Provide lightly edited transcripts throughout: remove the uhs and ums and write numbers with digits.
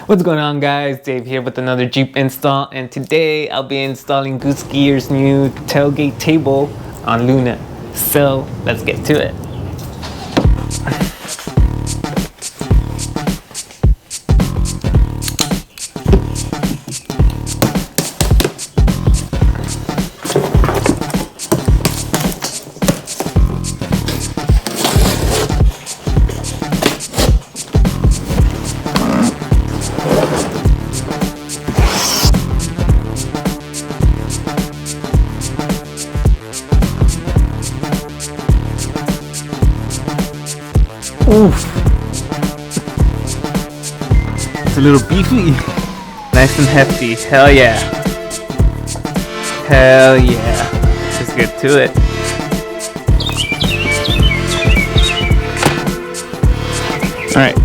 What's going on, guys? Dave here with another Jeep install, and today I'll be installing Goose-Gear's new tailgate table on Luna. So let's get to it. Oof. It's a little beefy. Nice and hefty. Hell yeah. Hell yeah. Let's get to it. Alright,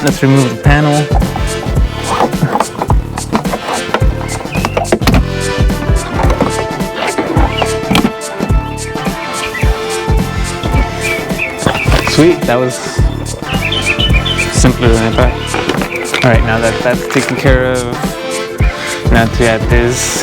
let's remove the panel. Sweet, that was simpler than I thought. Alright, now that that's taken care of, now to add this.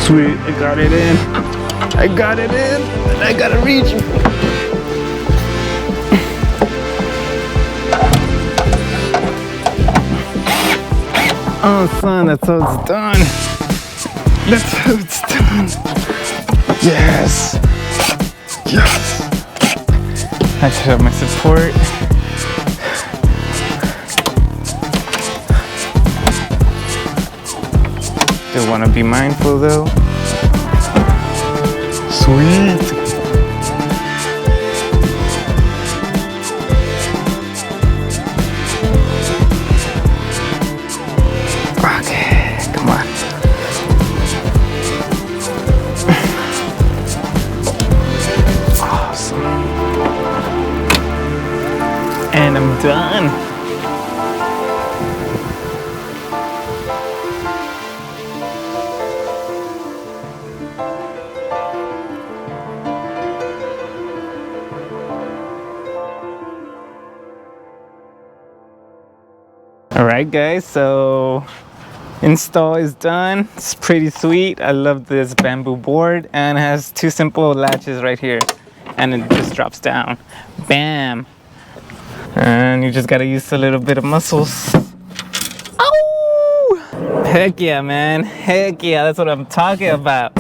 Sweet, I got it in. I got it in, and I gotta reach. Oh, son, that's how it's done. That's how it's done. Yes. Yes. I should have my support. Still want to be mindful though. Sweet. Okay, come on. Awesome. And I'm done. Alright guys, so install is done. It's pretty sweet. I love this bamboo board, and it has two simple latches right here, and it just drops down. Bam! And you just gotta use a little bit of muscles. Oh! Heck yeah, man. Heck yeah, that's what I'm talking about.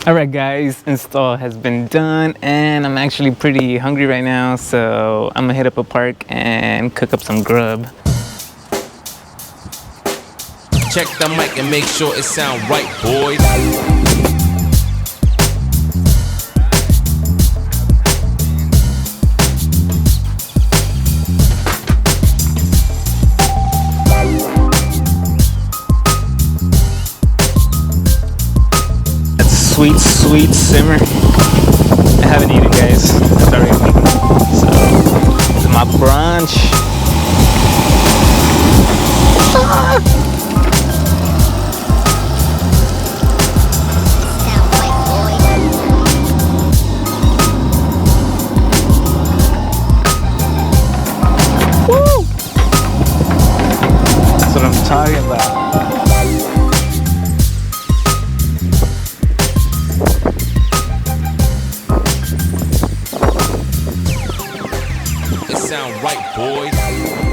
Alright guys, install has been done, and I'm actually pretty hungry right now, so I'm gonna hit up a park and cook up some grub. Check the mic and make sure it sound right, boys. Sweet, sweet simmer. I haven't eaten, guys. Sorry. So, this is my brunch. Woo! That's what I'm talking about. sound right, boys.